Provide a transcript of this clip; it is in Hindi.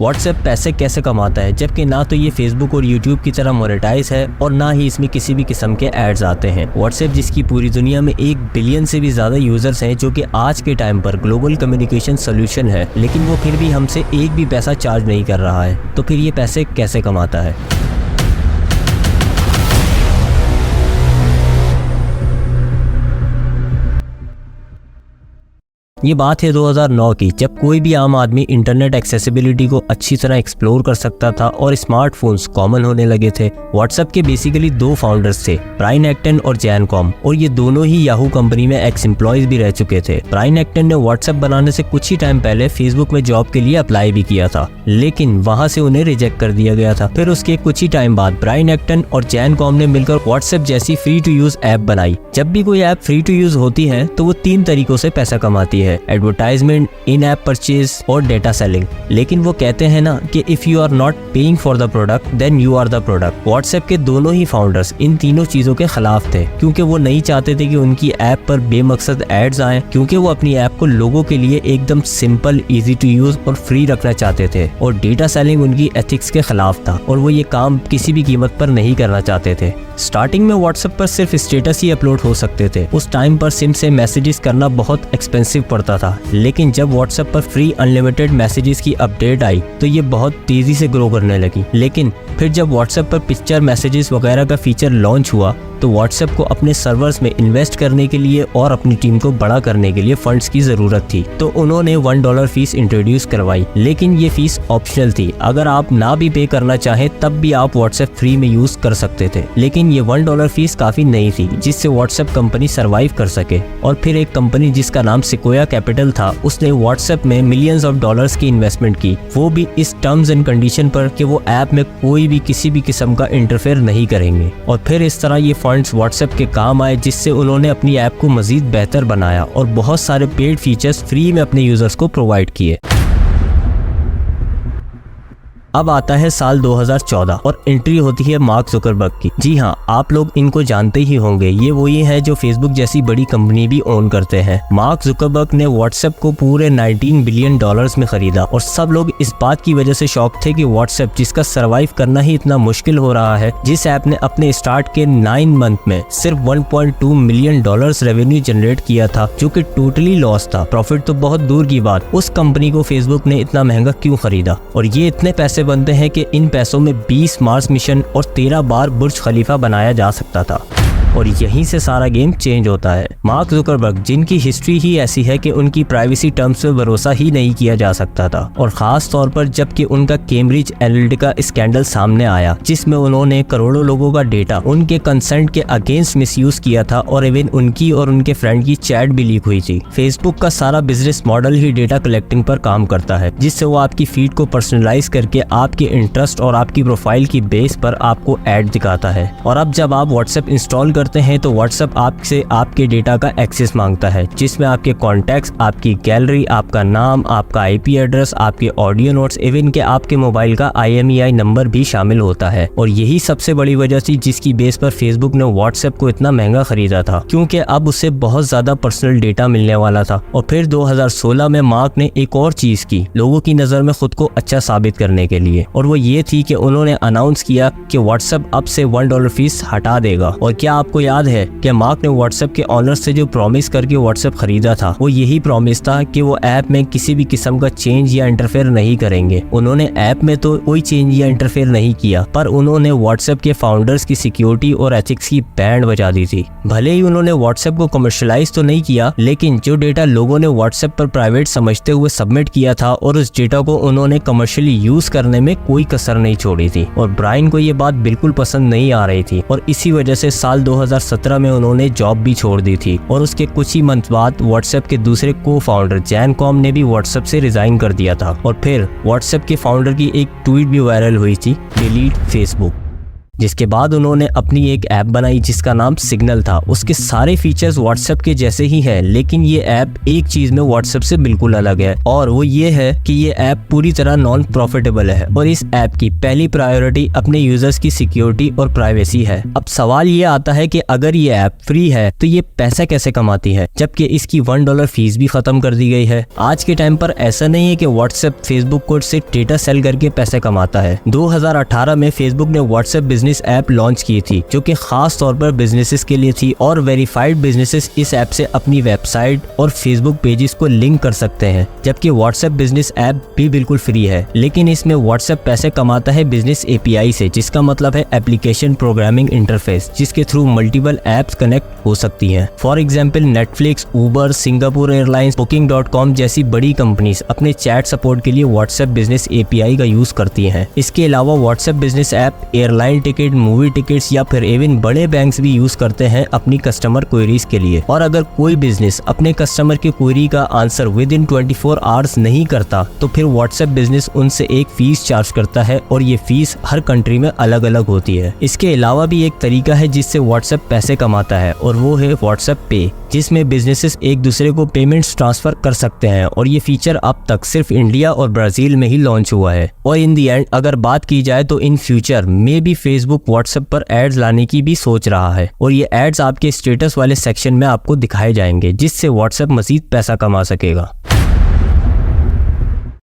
व्हाट्सएप पैसे कैसे कमाता है, जबकि ना तो ये फेसबुक और यूट्यूब की तरह मोनेटाइज है और ना ही इसमें किसी भी किस्म के एड्स आते हैं। व्हाट्सएप जिसकी पूरी दुनिया में 1 बिलियन से भी ज्यादा यूजर्स हैं, जो कि आज के टाइम पर ग्लोबल कम्युनिकेशन सोल्यूशन है, लेकिन वो फिर भी हमसे एक भी पैसा चार्ज नहीं कर रहा है। तो फिर ये पैसे कैसे कमाता है? ये बात है 2009 की, जब कोई भी आम आदमी इंटरनेट एक्सेसिबिलिटी को अच्छी तरह एक्सप्लोर कर सकता था और स्मार्टफोन्स कॉमन होने लगे थे। व्हाट्सएप के बेसिकली 2 फाउंडर्स थे, ब्रायन एक्टन और जैन कॉम, और ये दोनों ही याहू कंपनी में एक्स एम्प्लॉयज भी रह चुके थे। ब्रायन एक्टन ने व्हाट्सएप बनाने से कुछ ही टाइम पहले फेसबुक में जॉब के लिए अप्लाई भी किया था, लेकिन वहां से उन्हें रिजेक्ट कर दिया गया था। फिर उसके कुछ ही टाइम बाद ब्रायन एक्टन और जैन कॉम ने मिलकर व्हाट्सएप जैसी फ्री टू यूज ऐप बनाई। जब भी कोई ऐप फ्री टू यूज होती है तो वो 3 तरीकों से पैसा कमाती है, एडवर्टाइजमेंट, इन ऐप परचेज और डेटा सेलिंग। लेकिन वो कहते हैं ना कि if you are not paying for the product then you are the product. WhatsApp के दोनों ही फाउंडर्स इन तीनों चीजों के खिलाफ थे, क्योंकि वो नहीं चाहते थे कि उनकी ऐप पर बेमकसद एड्स आए, क्योंकि वो अपनी ऐप को लोगों के लिए एकदम सिंपल, इजी टू यूज और फ्री रखना चाहते थे। और डेटा सेलिंग उनकी एथिक्स के खिलाफ था और वो ये काम किसी भी कीमत पर नहीं करना चाहते थे। स्टार्टिंग में व्हाट्सएप पर सिर्फ स्टेटस ही अपलोड हो सकते थे। उस टाइम पर सिम से मैसेजेस करना बहुत एक्सपेंसिव पड़ता था, लेकिन जब व्हाट्सएप पर फ्री अनलिमिटेड मैसेजेस की अपडेट आई तो ये बहुत तेजी से ग्रो करने लगी। लेकिन फिर जब व्हाट्सएप पर पिक्चर मैसेजेस वगैरह का फीचर लॉन्च हुआ तो व्हाट्सएप को अपने सर्वर्स में इन्वेस्ट करने के लिए और अपनी टीम को बड़ा करने के लिए फंड्स की जरूरत थी, तो उन्होंने $1 फीस इंट्रोड्यूस करवाई। लेकिन ये फीस ऑप्शनल थी, अगर आप ना भी पे करना चाहें तब भी आप व्हाट्सएप फ्री में यूज कर सकते थे। लेकिन ये $1 फीस काफी नहीं थी जिससे व्हाट्सएप कंपनी सरवाइव कर सके। और फिर एक कंपनी जिसका नाम सिक्वोया कैपिटल था, उसने व्हाट्सएप में मिलियंस ऑफ डॉलर्स की इन्वेस्टमेंट की, वो भी इस टर्म्स एंड कंडीशन पर कि वो ऐप में कोई भी किसी भी किस्म का इंटरफेयर नहीं करेंगे। और फिर इस तरह ये फंड्स व्हाट्सएप के काम आए, जिससे उन्होंने अपनी ऐप को मजीद बेहतर बनाया और बहुत सारे पेड फीचर्स फ्री में अपने यूजर्स को प्रोवाइड किए। अब आता है साल 2014 और एंट्री होती है मार्क जुकरबर्ग की। जी हाँ, आप लोग इनको जानते ही होंगे, ये वही है जो फेसबुक जैसी बड़ी कंपनी भी ओन करते हैं। मार्क जुकरबर्ग ने व्हाट्सएप को पूरे $19 बिलियन में खरीदा और सब लोग इस बात की वजह से शॉक थे कि व्हाट्सएप, जिसका सरवाइव करना ही इतना मुश्किल हो रहा है, जिस ऐप ने अपने स्टार्ट के 9 मंथ में सिर्फ $1.2 मिलियन रेवेन्यू जनरेट किया था, जो कि टोटली लॉस था, प्रॉफिट तो बहुत दूर की बात, उस कंपनी को फेसबुक ने इतना महंगा क्यों खरीदा? और ये इतने पैसे बनते हैं कि इन पैसों में 20 मार्स मिशन और 13 बार बुर्ज खलीफा बनाया जा सकता था। और यहीं से सारा गेम चेंज होता है। मार्क जुकरबर्ग, जिनकी हिस्ट्री ही ऐसी है कि उनकी प्राइवेसी टर्म्स पे भरोसा ही नहीं किया जा सकता था, और खास तौर पर जबकि उनका कैम्ब्रिज एनालिटिका स्कैंडल सामने आया, जिसमें उन्होंने करोड़ों लोगों का डेटा उनके कंसेंट के अगेंस्ट मिसयूज किया था, और इवन उनकी और उनके फ्रेंड की चैट भी लीक हुई थी। फेसबुक का सारा बिजनेस मॉडल ही डेटा कलेक्टिंग पर काम करता है, जिससे वो आपकी फीड को पर्सनलाइज करके आपके इंटरेस्ट और आपकी प्रोफाइल की बेस पर आपको ऐड दिखाता है। और अब जब आप व्हाट्सएप इंस्टॉल करते हैं तो व्हाट्सएप आपसे आपके डेटा का एक्सेस मांगता है, जिसमें आपके कॉन्टैक्ट्स, आपकी गैलरी, आपका नाम, आपका आईपी एड्रेस, आपके ऑडियो नोट्स, इवन के आपके मोबाइल का IMEI नंबर भी शामिल होता है। और यही सबसे बड़ी वजह थी जिसकी बेस पर फेसबुक ने व्हाट्सएप को इतना महंगा खरीदा था, क्योंकि अब उसे बहुत ज्यादा पर्सनल डेटा मिलने वाला था। और फिर 2016 में मार्क ने एक और चीज की लोगों की नजर में खुद को अच्छा साबित करने के लिए, और वो ये थी कि उन्होंने अनाउंस किया कि व्हाट्सएप अब से $1 फीस हटा देगा। और क्या आपको याद है कि मार्क ने व्हाट्सएप के ऑनर से जो प्रॉमिस करके व्हाट्सएप खरीदा था, वो यही प्रॉमिस था कि वो ऐप में किसी भी किस्म का चेंज या इंटरफेयर नहीं करेंगे। उन्होंने ऐप में तो कोई चेंज या इंटरफेयर नहीं किया, पर उन्होंने व्हाट्सएप के फाउंडर्स की सिक्योरिटी और एथिक्स की बैंड बजा दी थी। भले ही उन्होंने व्हाट्सएप को कमर्शियलाइज तो नहीं किया, लेकिन जो डेटा लोगों ने व्हाट्सएप पर प्राइवेट समझते हुए सबमिट किया था, और उस डेटा को उन्होंने कमर्शियली यूज करने में कोई कसर नहीं छोड़ी थी। और ब्रायन को ये बात बिल्कुल पसंद नहीं आ रही थी, और इसी वजह से साल 2017 में उन्होंने जॉब भी छोड़ दी थी। और उसके कुछ ही मंथ बाद व्हाट्सएप के दूसरे को फाउंडर जैन कॉम ने भी व्हाट्सएप से रिजाइन कर दिया था। और फिर व्हाट्सएप के फाउंडर की एक ट्वीट भी वायरल हुई थी, डिलीट फेसबुक। जिसके बाद उन्होंने अपनी एक ऐप बनाई जिसका नाम सिग्नल था। उसके सारे फीचर्स व्हाट्सएप के जैसे ही है, लेकिन ये ऐप एक चीज में व्हाट्सएप से बिल्कुल अलग है, और वो ये है कि ये ऐप पूरी तरह नॉन प्रॉफिटेबल है और इस ऐप की पहली प्रायोरिटी अपने यूजर्स की सिक्योरिटी और प्राइवेसी है। अब सवाल ये आता है कि अगर ये ऐप फ्री है तो ये पैसा कैसे कमाती है, जबकि इसकी $1 फीस भी खत्म कर दी गई है। आज के टाइम पर ऐसा नहीं है कि व्हाट्सएप फेसबुक को से डेटा सेल करके पैसे कमाता है। 2018 में फेसबुक ने व्हाट्सएप बिजनेस ऐप लॉन्च की थी जो कि खास तौर पर बिजनेसेस के लिए थी, और वेरीफाइड बिजनेसेस इस ऐप से अपनी वेबसाइट और फेसबुक पेजेस को लिंक कर सकते हैं, जबकि व्हाट्सएप बिजनेस ऐप भी बिल्कुल फ्री है। लेकिन इसमें व्हाट्सएप पैसे कमाता है बिजनेस API से, जिसका मतलब है एप्लीकेशन प्रोग्रामिंग इंटरफेस, जिसके थ्रू मल्टीपल एप्स कनेक्ट हो सकती हैं। For example Netflix, Uber, Singapore airlines, Booking.com जैसी बड़ी कंपनीज अपने चैट सपोर्ट के लिए व्हाट्सएप बिजनेस API का यूज करती हैं। इसके अलावा WhatsApp business app airline ticket, movie tickets या फिर इवन बड़े बैंक्स भी यूज करते हैं अपनी कस्टमर क्वेरीज के लिए। और अगर कोई बिजनेस अपने कस्टमर की क्वेरी का आंसर विद इन 24 आवर्स नहीं करता तो फिर व्हाट्सएप बिजनेस उनसे एक फीस चार्ज करता है, और ये फीस हर कंट्री में अलग अलग होती है। इसके अलावा भी एक तरीका है जिससे व्हाट्सएप पैसे कमाता है, और वो है व्हाट्सएप पे, जिसमें बिजनेसेस एक दूसरे को पेमेंट्स ट्रांसफर कर सकते हैं, और ये फीचर अब तक सिर्फ इंडिया और ब्राजील में ही लॉन्च हुआ है। और इन दी एंड अगर बात की जाए तो इन फ्यूचर में भी फेसबुक व्हाट्सएप पर एड्स लाने की भी सोच रहा है, और ये एड्स आपके स्टेटस वाले सेक्शन में आपको दिखाए जाएंगे, जिससे व्हाट्सएप मजीद पैसा कमा सकेगा।